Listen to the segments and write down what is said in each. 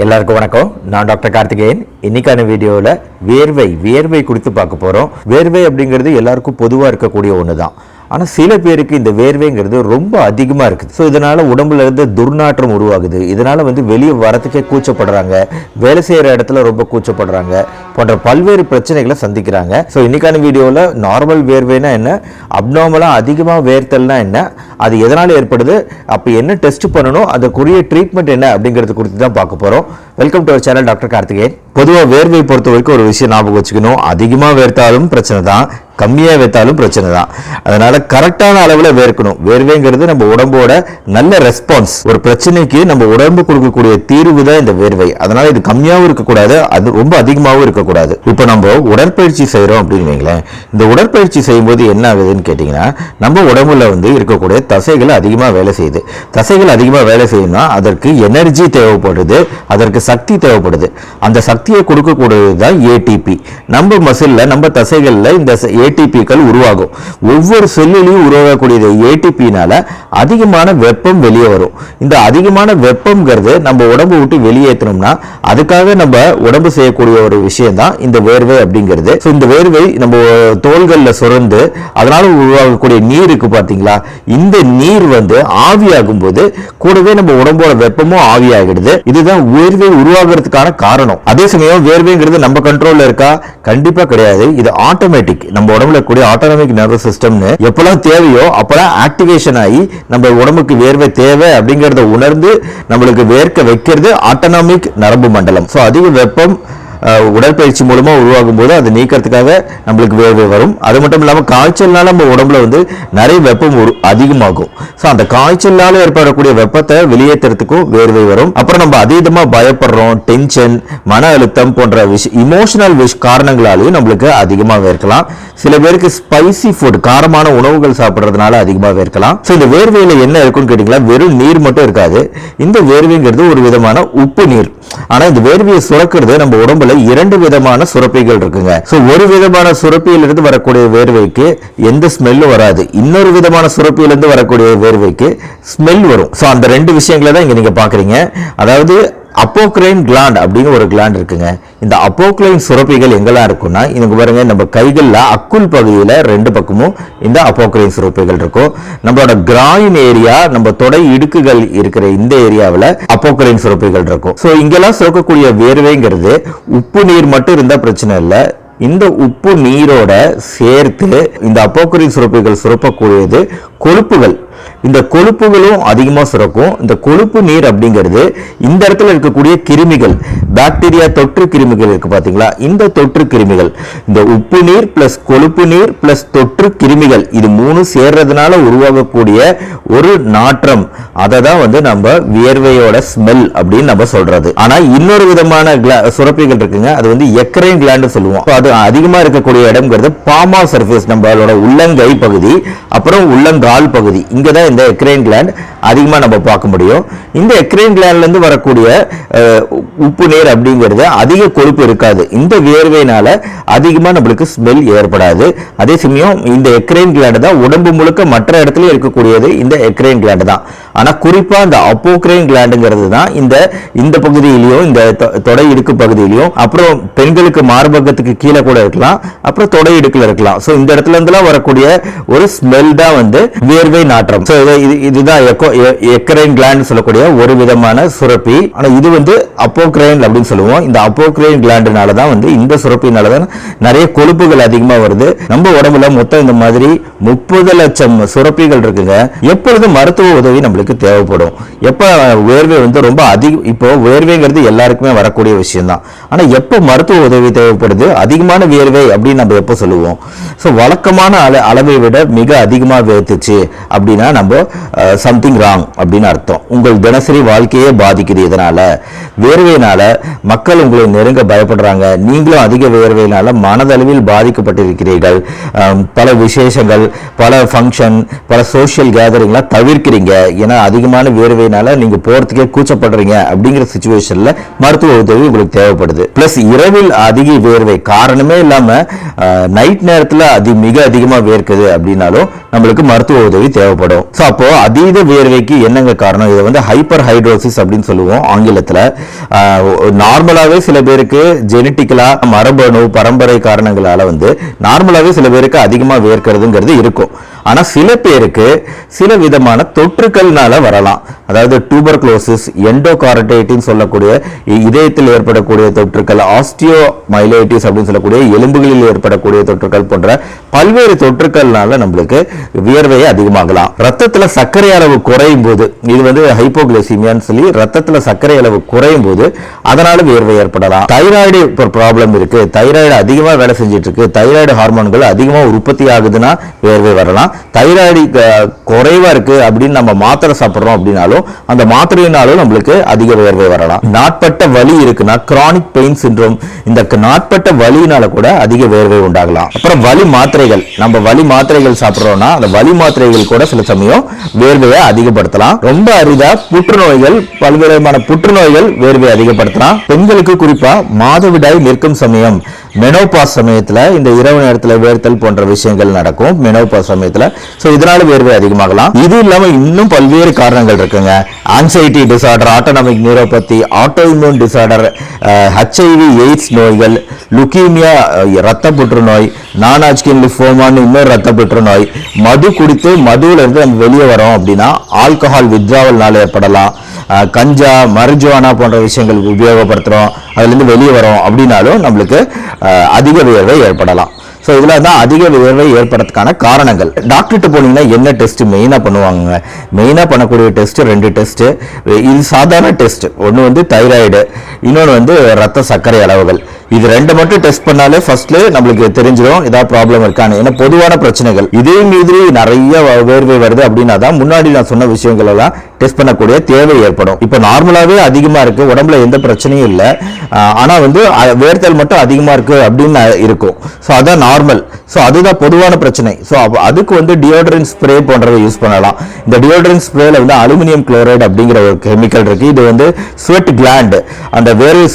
எல்லாருக்கும் வணக்கம். நான் டாக்டர் கார்த்திகேயன். இன்னைக்கான வீடியோவில் வேர்வை குறித்து பார்க்க போகிறோம். வேர்வை அப்படிங்கிறது எல்லாருக்கும் பொதுவாக இருக்கக்கூடிய ஒன்று தான். ஆனால் சில பேருக்கு இந்த வேர்வைங்கிறது ரொம்ப அதிகமாக இருக்குது. ஸோ இதனால் உடம்புல இருந்து துர்நாற்றம் உருவாகுது. இதனால் வெளியே வரத்துக்கே கூச்சப்படுறாங்க, வேலை செய்கிற இடத்துல ரொம்ப கூச்சப்படுறாங்க, போன்ற பல்வேறு பிரச்சனைகளை சந்திக்கிறாங்க. ஸோ இன்னைக்கான வீடியோவில் நார்மல் வேர்வைனா என்ன, அப்நார்மலாக அதிகமாக வேர்த்தல்னா என்ன, அது எதனால் ஏற்படுது, அப்போ என்ன டெஸ்ட் பண்ணணும், அதுக்குரிய ட்ரீட்மெண்ட் என்ன அப்படிங்கிறது குறித்து தான் பார்க்க போகிறோம். Welcome to our channel doctor Karthikeyan. பொதுவாக வேர்வை பொறுத்த வரைக்கும் ஒரு விஷயம் ஞாபகம் வச்சுக்கணும். அதிகமாக வேர்த்தாலும் பிரச்சனை தான், கம்மியாக வேர்த்தாலும் பிரச்சனை தான். அதனால கரெக்டான அளவில் வேர்க்கணும். வேர்வைங்கிறது நம்ம உடம்போட நல்ல ரெஸ்பான்ஸ். ஒரு பிரச்சனைக்கு நம்ம உடம்பு கொடுக்கக்கூடிய தீர்வு தான் இந்த வேர்வை. அதனால இது கம்மியாகவும் இருக்கக்கூடாது, அது ரொம்ப அதிகமாகவும் இருக்கக்கூடாது. இப்போ நம்ம உடற்பயிற்சி செய்கிறோம் அப்படின்னு வைங்களேன். இந்த உடற்பயிற்சி செய்யும்போது என்ன ஆகுதுன்னு கேட்டிங்கன்னா, நம்ம உடம்புல இருக்கக்கூடிய தசைகள் அதிகமாக வேலை செய்யுது. தசைகள் அதிகமாக வேலை செய்யணும்னா அதற்கு எனர்ஜி தேவைப்படுது, அதற்கு சக்தி தேவைப்படுது. அந்த சக்தியை கொடுக்கக்கூடியது தான் ஏடிபி. நம்ம மசில்ல, நம்ம தசைகளில் இந்த ஏடிபிக்கள் உருவாகும். ஒவ்வொரு செல்லிலையும் உருவாகக்கூடிய ஏடிபினால அதிகமான வெப்பம் வெளியே வரும். இந்த அதிகமான வெப்பம்ங்கிறது நம்ம உடம்பு விட்டு வெளியேற்றணும்னா அதுக்காக நம்ம உடம்பு செய்யக்கூடிய ஒரு விஷயம் தான் இந்த வேர்வை அப்படிங்கிறது. இந்த வேர்வை நம்ம தோள்கள்ல சுரந்து அதனால உருவாகக்கூடிய நீர் இருக்கு பார்த்தீங்களா, இந்த நீர் ஆவியாகும் போது கூடவே நம்ம உடம்போட வெப்பமும் ஆவியாகிடுது. இதுதான் வேர்வை உருவாகிறதுக்கான காரணம். அதே சமயம் வேர்வைங்கிறது நம்ம கண்ட்ரோல்ல இருக்கா? கண்டிப்பா கிடையாது. இது ஆட்டோமேட்டிக். நம்ம உடம்புல கூடிய ஆட்டோனமிக் நர்வஸ் சிஸ்டம்னு எப்பெல்லாம் தேவையோ அப்பெல்லாம் ஆக்டிவேஷன் ஆகி நம்ம உடம்புக்கு வேர்வை தேவை அப்படிங்கறத உணர்ந்து நம்மளுக்கு வேர்க்க வைக்கிறது ஆட்டோனமிக் நரம்பு மண்டலம். ஸோ அதிக வெப்பம் உடற்பயிற்சி மூலமா உருவாகும் போது அதை நீக்கிறதுக்காக நம்மளுக்கு வேர்வை வரும். அது மட்டும் இல்லாமல் காய்ச்சல்னால நம்ம உடம்புல நிறைய வெப்பம் அதிகமாகும். ஸோ அந்த காய்ச்சல்னால ஏற்படக்கூடிய வெப்பத்தை வெளியேற்றுறதுக்கும் வேர்வை வரும். அப்புறம் நம்ம அதீதமா பயப்படுறோம், டென்ஷன், மன அழுத்தம் போன்ற இமோஷனல் காரணங்களாலையும் நம்மளுக்கு அதிகமாக வேர்க்கலாம். சில பேருக்கு ஸ்பைசி ஃபுட், காரமான உணவுகள் சாப்பிட்றதுனால அதிகமாக வேர்க்கலாம். ஸோ இந்த வேர்வையில என்ன இருக்குன்னு கேட்டீங்களா, வெறும் நீர் மட்டும் இருக்காது. இந்த வேர்வைங்கிறது ஒரு விதமான உப்பு நீர். ஆனா இந்த வேர்வையை சுரக்கிறது நம்ம உடம்புல இரண்டு விதமான சுரப்பிகள் இருக்குங்க. சோ ஒரு விதமான சுரப்பியிலிருந்து வரக்கூடிய வேர்வைக்கு எந்த ஸ்மெல்லும் வராது. இன்னொரு விதமான சுரப்பியிலிருந்து வரக்கூடிய வேர்வைக்கு ஸ்மெல் வரும். சோ அந்த ரெண்டு விஷயங்களை தான் இங்க நீங்க பாக்குறீங்க. அதாவது அப்போக்ரைன் கிளாண்ட் அப்படின்னு ஒரு கிளாண்ட் இருக்குங்க. இந்த அப்போக்ரைன் சுரப்பிகள் எங்கெல்லாம் இருக்குன்னா, இங்க பாருங்க, நம்ம கைகள்ல அக்குள் பகுதியில ரெண்டு பக்கமும் இந்த அப்போக்ரைன் சுரப்பிகள் இருக்கும். நம்மளோட கிராயின் ஏரியா, நம்ம தொடை இடுக்குகள் இருக்கிற இந்த ஏரியாவில் அப்போக்ரைன் சுரப்பிகள் இருக்கும். ஸோ இங்கெல்லாம் சுரக்கக்கூடிய வேர்வைங்கிறது உப்பு நீர் மட்டும் இருந்தா பிரச்சனை இல்லை. இந்த உப்பு நீரோட சேர்த்து இந்த அப்போக்ரைன் சுரப்பிகள் சுரப்பக்கூடியது கொழுப்புகள். இந்த கொழுப்புகளும் அதிகமா சுரக்கும். இந்த கொழுப்பு நீர் அப்படிங்கிறது இந்த இடத்துல இருக்கக்கூடிய கிருமிகள், பாக்டீரியா தொற்று கிருமிகள் இருக்கு பாத்தீங்களா, இந்த தொற்று கிருமிகள், இந்த உப்பு நீர் பிளஸ் கொழுப்பு நீர் பிளஸ் தொற்று கிருமிகள், இது மூணு சேர்றதுனால உருவாகக்கூடிய ஒரு நாற்றம். அதை தான் நம்ம வியர்வையோட ஸ்மெல் அப்படின்னு நம்ம சொல்றது. ஆனா இன்னொரு விதமான சுரப்பிகள் இருக்குங்க, அது எக்ரைன் கிளாண்ட் சொல்லுவோம். அது அதிகமா இருக்கக்கூடிய இடம்ங்கிறது பாமா சர்ஃபேஸ், நம்மளோட உள்ளங்கை பகுதி, அப்புறம் உள்ளங்கால் பகுதி. இங்கதான் இந்த எக்ரைன் கிளாண்ட் அதிகமா நம்ம பார்க்க முடியும். இந்த எக்ரைன் கிளாண்ட்ல இருந்து வரக்கூடிய உப்பு நீர் அப்படிங்கிறது அதிக கொழுப்பு இருக்காது. இந்த வேர்வையினால அதிகமா நம்மளுக்கு ஸ்மெல் ஏற்படாது. அதே சமயம் இந்த எக்ரைன் கிளாண்ட் தான் உடம்பு முழுக்க மற்ற இடத்துல இருக்கக்கூடியது இந்த எக்ரைன் கிளாண்ட் தான். ஆனா குறிப்பா இந்த அப்போக்ரைன் கிளாண்டுங்கிறது தான் இந்த பகுதியிலையும், இந்த தொடை இடுக்கு பகுதியிலையும், அப்புறம் பெண்களுக்கு மார்பகத்துக்கு கீழே கூட இருக்கலாம், அப்புறம் தொடை இடுக்குல இருக்கலாம். சோ இந்த இடத்துல இருந்துலாம் வரக்கூடிய ஒரு ஸ்மெல் தான் வேர்வை நாற்றம். இதுதான் எக்ரைன் கிளாண்ட் சொல்லக்கூடிய ஒரு விதமான சுரப்பி. ஆனா இது அப்போக்ரைன் அப்படின்னு சொல்லுவோம். இந்த அப்போக்ரைன் கிளாண்டுனால தான் இந்த சுரப்பினால தான் நிறைய கொழுப்புகள் அதிகமா வருது. நம்ம உடம்புல மொத்தம் இந்த மாதிரி 30 லட்சம் சுரப்பிகள் இருக்குங்க. எப்பொழுது மருத்துவ உதவி நம்மளுக்கு தேவைப்படும், எப்ப வேர்வை ரொம்ப அதிகம். இப்போ வேர்வைங்கிறது எல்லாருக்குமே வரக்கூடிய விஷயம் தான். ஆனா எப்ப மருத்துவ உதவி தேவைப்படுது, அதிகமான வேர்வை அப்படின்னு நம்ம எப்ப சொல்லுவோம்? ஸோ வழக்கமான அளவை விட மிக அதிகமாக வேர்த்துச்சு அப்படின்னா நம்ம சம்திங் ராங் அப்படின்னு அர்த்தம். உங்கள் தினசரி வாழ்க்கையே பாதிக்குது. இதனால வேர்வையினால மக்கள் உங்களை நெருங்க பயப்படுறாங்க. நீங்களும் அதிக வேர்வையினால மனதளவில் பாதிக்கப்பட்டிருக்கிறீர்கள். பல விசேஷங்கள், பல ஃபங்க்ஷன், பல சோசியல் கேதரிங்லாம் தவிர்க்கிறீங்க. ஏன்னா அதிகமான வேர்வையினால நீங்க போறதுக்கே கூச்சப்படுறீங்க. அப்படிங்கிற சிச்சுவேஷன்ல மருத்துவ உதவி உங்களுக்கு தேவைப்படுது. பிளஸ் இரவில் அதிக வேர்வை காரணமே இல்லாம நைட் நேரத்துல மிக அதிகமா வேர்க்குது அப்படின்னாலும் நம்மளுக்கு மருத்துவ உதவி தேவைப்படும். அப்போ அதீத வேர்வைக்கு என்னங்க காரணம்? காரணம். இதை வந்து ஹைப்பர் ஹைட்ரோசிஸ் அப்படின்னு சொல்லுவோம் ஆங்கிலத்தில். நார்மலாகவே சில பேருக்கு ஜெனட்டிக்கலா மரபணு பரம்பரை காரணங்களால வந்து நார்மலாகவே சில பேருக்கு அதிகமாக வேர்க்கிறதுங்கிறது இருக்கும். ஆனால் சில பேருக்கு சில விதமான தொற்றுக்கள்னால வரலாம். அதாவது டியூபர்குலோசிஸ், எண்டோகார்டைட்டிஸ் சொல்லக்கூடிய இதயத்தில் ஏற்படக்கூடிய தொற்றுக்கள், ஆஸ்டியோமைலைட்டிஸ் அப்படின்னு சொல்லக்கூடிய எலும்புகளில் ஏற்படக்கூடிய தொற்றுக்கள் போன்ற பல்வேறு தொற்றுக்கள்னால நம்மளுக்கு வியர்வையை அதிகமாகலாம். ரத்தத்தில் சர்க்கரை அளவு குறையும் போது, இது வந்து ஹைப்போகிளைசிமியான்னு சொல்லி ரத்தத்தில் சர்க்கரை அளவு குறையும் போது அதனால வியர்வை ஏற்படலாம். தைராய்டு ப்ராப்ளம் இருக்கு, தைராய்டு அதிகமாக வேலை செஞ்சுட்டு இருக்கு, தைராய்டு ஹார்மோன்கள் அதிகமாக உற்பத்தி ஆகுதுன்னா வியர்வை வரலாம். தைராய்டு குறைவா இருக்கு அப்படின்னு நம்ம மாத்திரை சாப்பிட்றோம் அப்படின்னாலும் அந்த மாத்திரையினாலும் நம்மளுக்கு அதிக வியர்வை வரலாம். நாட்பட்ட வலி இருக்குன்னா கிரானிக் பெயின் சிண்ட்ரோம், இந்த நாட்பட்ட வலியினால கூட அதிக வியர்வை உண்டாகலாம். அப்புறம் வலி மாத்திரைகள், நம்ம வலி மாத்திரைகள் சாப்பிட்றோம்னா அந்த வலி மாத்திரைகள் கூட சில சமயம் வேர்வையை அதிகப்படுத்தலாம். ரொம்ப அரிதா புற்றுநோய்கள், பல்வேறுமான புற்றுநோய்கள் வேர்வை அதிகப்படுத்தலாம். பெண்களுக்கு குறிப்பா மாதவிடாய் நிற்கும் சமயம், மெனோபாஸ் சமயத்துல இந்த இரவு நேரத்தில் வேர்த்தல் போன்ற விஷயங்கள் நடக்கும் மெனோபாஸ் சமயத்துல. சோ இதனால வேர்வை அதிகமாகலாம். இது இல்லாம இன்னும் பல்வேறு காரணங்கள் இருக்குங்க. Anxiety disorder, autonomic neuropathy, autoimmune disorder, HIV AIDS நோய்கள், லுக்கீமியா ரத்த புற்றுநோய், நான்-ஹாட்ச்கின் லிம்போமான்னு இன்னொரு ரத்த புற்றுநோய், மது குடித்து மதுவில இருந்து நம்ம வெளியே வரோம் அப்படின்னா ஆல்கஹால் வித்ராவல்னால ஏற்படலாம். கஞ்சா, மரிஜுவானா போன்ற விஷயங்கள் உபயோகப்படுத்துறோம், அதுல இருந்து வெளியே வரோம் அப்படின்னாலும் நம்மளுக்கு அதிக வியர்வை ஏற்படலாம். ஸோ இதில் தான் அதிக வியர்வை ஏற்படுறதுக்கான காரணங்கள். டாக்டர்கிட்ட போனீங்கன்னா என்ன டெஸ்ட் மெயினாக பண்ணுவாங்க? மெயினாக பண்ணக்கூடிய டெஸ்ட் 2 டெஸ்ட். இது சாதாரண டெஸ்ட். ஒன்று வந்து தைராய்டு, இன்னொன்று வந்து ரத்த சர்க்கரை அளவுகள். இது 2 மட்டும் டெஸ்ட் பண்ணாலே ஃபர்ஸ்ட்ல நம்மளுக்கு தெரிஞ்சிடும் ஏதாவது ப்ராப்ளம் இருக்கான்னு. ஏன்னா பொதுவான பிரச்சனைகள் இதே மீறி நிறைய வேர்வை வருது அப்படின்னா தான் முன்னாடி நான் சொன்ன விஷயங்கள் எல்லாம் டெஸ்ட் பண்ணக்கூடிய தேவை ஏற்படும். இப்போ நார்மலாகவே அதிகமாக இருக்கு, உடம்புல எந்த பிரச்சனையும் இல்லை, ஆனால் வந்து வேர்த்தல் மட்டும் அதிகமாக இருக்கு அப்படின்னு இருக்கும். ஸோ அதான் நார்மல். ஸோ அதுதான் பொதுவான பிரச்சனை. ஸோ அதுக்கு வந்து டியோட்ரண்ட் ஸ்ப்ரே போன்றவை யூஸ் பண்ணலாம். இந்த டியோட்ரண்ட் ஸ்ப்ரேல வந்து அலுமினியம் குளோரைடு அப்படிங்கிற ஒரு கெமிக்கல் இருக்கு. இது வந்து ஸ்வெட் கிளாண்ட், அந்த வேர்வை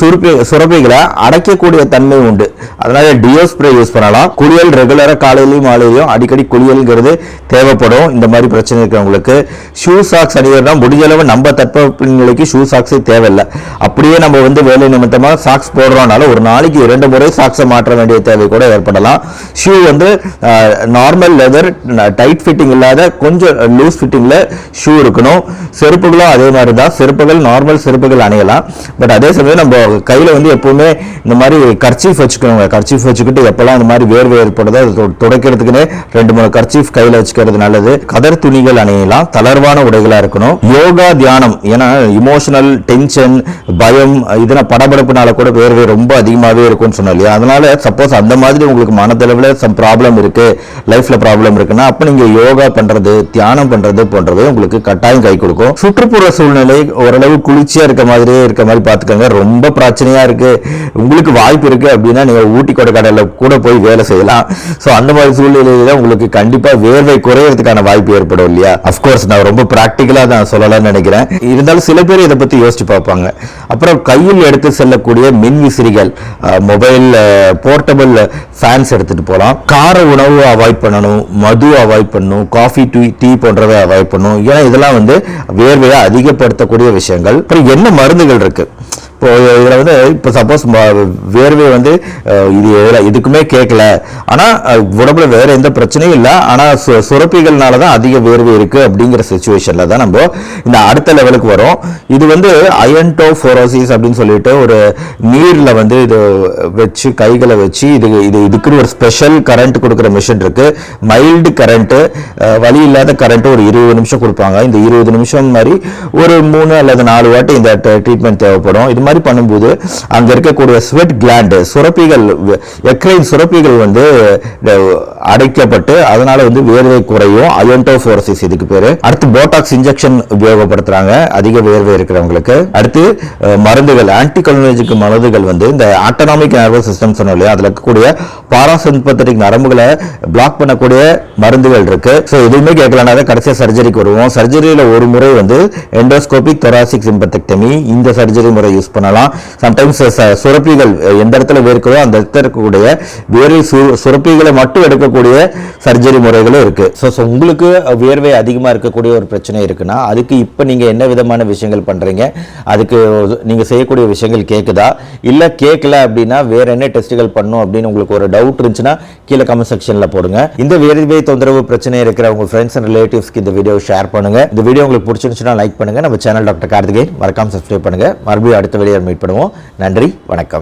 சுரப்பிகளை அடைக்கக்கூடிய தன்மை உண்டு. அதனால டியோ ஸ்ப்ரே யூஸ் பண்ணலாம். குளியல் ரெகுலரா காலையிலையும் மாலையிலையும் அடிக்கடி குளியல்ங்கிறது தேவைப்படும் இந்த மாதிரி பிரச்சனை இருக்கிறவங்களுக்கு. ஷூ சாக்ஸ் அணிகிறதா முடிஞ்ச அளவு நம்ம தட்பவெப்பநிலைக்கு ஷூ சாக்ஸே தேவையில்லை. அப்படியே நம்ம வந்து வேலை நிமித்தமாக சாக்ஸ் போடுறோம்னால ஒரு நாளைக்கு 2 முறை சாக்ஸை மாற்ற வேண்டிய தேவை கூட ஏற்படலாம். ஷூ வந்து நார்மல் லெதர், டைட் ஃபிட்டிங் இல்லாத கொஞ்சம் லூஸ் ஃபிட்டிங்ல ஷூ இருக்கணும். செருப்புகளும் அதே மாதிரி தான். செருப்புகள் நார்மல் செருப்புகள் அணியலாம். பட் அதே சமயம் நம்ம கையில வந்து எப்பவுமே இந்த மாதிரி கர்ச்சீஃப் வச்சுக்கோங்க. கர்ச்சீஃப் வச்சுக்கிட்டு எப்பெல்லாம் இந்த மாதிரி வேர்வை ஏற்படுதோ அது துடைக்கிறதுக்குன்னு 2-3 கர்ச்சீஃப் கையில வச்சுக்கிறது நல்லது. கதர் துணிகள் அணியலாம். தளர்வான உடைகளா இருக்கணும். யோகா, தியானம், ஏன்னா இமோஷனல் டென்ஷன், பயம், இதெல்லாம் படபடப்புனால கூட வேர்வை ரொம்ப அதிகமாகவே இருக்கும்னு சொன்னோம் இல்லையா? அதனால சப்போஸ் அந்த மாதிரி உங்களுக்கு மனதளவில் சம் ப்ராப்ளம் இருக்கு, லைஃப்ல ப்ராப்ளம் இருக்குன்னா அப்ப நீங்க யோகா பண்றது, தியானம் பண்றது போன்றவை உங்களுக்கு கட்டாயம் கை கொடுக்கும். சுற்றுப்புற சூழ்நிலை ஓரளவு குளிர்ச்சியா இருக்க மாதிரி பார்த்துக்கோங்க. ரொம்ப பிரச்சனையா இருக்கு, உங்களுக்கு வாய்ப்பு இருக்கு அப்படின்னா நீங்க ஊட்டி கொடைக்கானல்ல கூட போய் வேலை செய்யலாம். ஸோ அந்த மாதிரி சூழ்நிலையில உங்களுக்கு கண்டிப்பா வேர்வை குறையறதுக்கான வாய்ப்பு ஏற்படும் இல்லையா? அஃப்கோர்ஸ் நான் ரொம்ப பிராக்டிக்கலா தான் சொல்லலாம்னு நினைக்கிறேன். இருந்தாலும் சில பேர் இதை பத்தி யோசிச்சு பார்ப்பாங்க. அப்புறம் கையில் எடுத்து செல்லக்கூடிய மின் விசிறிகள், மொபைல் போர்ட்டபிள் ஃபேன்ஸ் எடுத்துட்டு போகலாம். கார உணவு அவாய்ட் பண்ணணும், மது அவாய்ட் பண்ணணும், காஃபி டீ போன்றவை அவாய்ட் பண்ணணும். ஏன்னா இதெல்லாம் வந்து வேர்வையை அதிகப்படுத்தக்கூடிய விஷயங்கள். அப்புறம் என்ன மருந்துகள் இருக்கு இப்போ இதில் வந்து இப்போ சப்போஸ் வேர்வை வந்து இது இதுக்குமே கேட்கல, ஆனால் உடம்புல வேற எந்த பிரச்சனையும் இல்லை, ஆனால் சுரப்பிகள்னால தான் அதிக வேர்வை இருக்கு அப்படிங்கிற சிச்சுவேஷன்ல தான் நம்ம இந்த அடுத்த லெவலுக்கு வரும். இது வந்து அயன்டோஃபோரோசிஸ் அப்படின்னு சொல்லிட்டு ஒரு நீர்ல வந்து இது வச்சு கைகளை வச்சு இதுக்குன்னு ஒரு ஸ்பெஷல் கரண்ட் கொடுக்குற மிஷின் இருக்கு. மைல்டு கரண்ட், வலி இல்லாத கரண்ட் ஒரு 20 நிமிஷம் கொடுப்பாங்க. இந்த 20 நிமிஷம் மாதிரி ஒரு 3 அல்லது 4 வாட்டி இந்த ட்ரீட்மெண்ட் தேவைப்படும். இது மாதிரி பண்ணும்போது அங்க இருக்கக்கூடிய ஸ்வெட் கிளாண்ட் சுரப்பிகள், எக்ரைன் சுரப்பிகள் வந்து அடைக்கப்பட்டு அதனால வந்து வேர்வை குறையும். அயன்டோஃபோரோசிஸ் இதுக்கு பேரு. அடுத்து போட்டாக்ஸ் இன்ஜெக்ஷன் உபயோகப்படுத்துறாங்க அதிக வேர்வை இருக்கிறவங்களுக்கு. அடுத்து மருந்துகள், ஆன்டிகொலினர்ஜிக் மருந்துகள் வந்து இந்த ஆட்டோனாமிக் நர்வஸ் சிஸ்டம் சொன்னோம் இல்லையா, அதுல இருக்கக்கூடிய பாராசிம்பத்தட்டிக் நரம்புகளை பிளாக் பண்ணக்கூடிய மருந்துகள் இருக்கு. ஸோ எதுவுமே கேட்கலன்னா கடைசியாக சர்ஜரிக்கு வருவோம். சர்ஜரியில ஒரு முறை வந்து எண்டோஸ்கோபிக் தொராசிக் சிம்பத்தெக்டமி, இந்த சர்ஜரி முறை யூஸ் பண்ணலாம். சம்டைம்ஸ் சுரப்பிகள் எந்த இடத்துல வேர்க்குதோ அந்த இடத்துல இருக்கக்கூடிய வேர்வை சுரப்பிகளை மட்டும் எடுக்கக்கூடிய சர்ஜரி முறைகளும் இருக்கு. ஸோ உங்களுக்கு வேர்வை அதிகமாக இருக்கக்கூடிய ஒரு பிரச்சனை இருக்குன்னா அதுக்கு இப்போ நீங்கள் என்ன விதமான விஷயங்கள் பண்ணுறீங்க, அதுக்கு நீங்கள் செய்யக்கூடிய விஷயங்கள் கேட்குதா, இல்லை கேட்கல அப்படின்னா வேற என்ன டெஸ்ட்டுகள் பண்ணும் அப்படின்னு உங்களுக்கு ஒரு டவுட் இருந்துச்சுன்னா கீழே கமெண்ட் செக்ஷனில் போடுங்க. இந்த வேர்வை தொந்தரவு பிரச்சனை இருக்கிற உங்க ஃப்ரெண்ட்ஸ் அண்ட் ரிலேட்டிவ்ஸ்க்கு இந்த வீடியோ ஷேர் பண்ணுங்க. இந்த வீடியோ உங்களுக்கு பிடிச்சிருந்துச்சுன்னா லைக் பண்ணுங்க. நம்ம சேனல் டாக்டர் கார்த்திகேயன் மறக்காம சப்ஸ்கிரைப் பண்ணுங்க. மறுபடியும் அடுத்த வீடியோ மீட் பண்ணுவோம். நன்றி, வணக்கம்.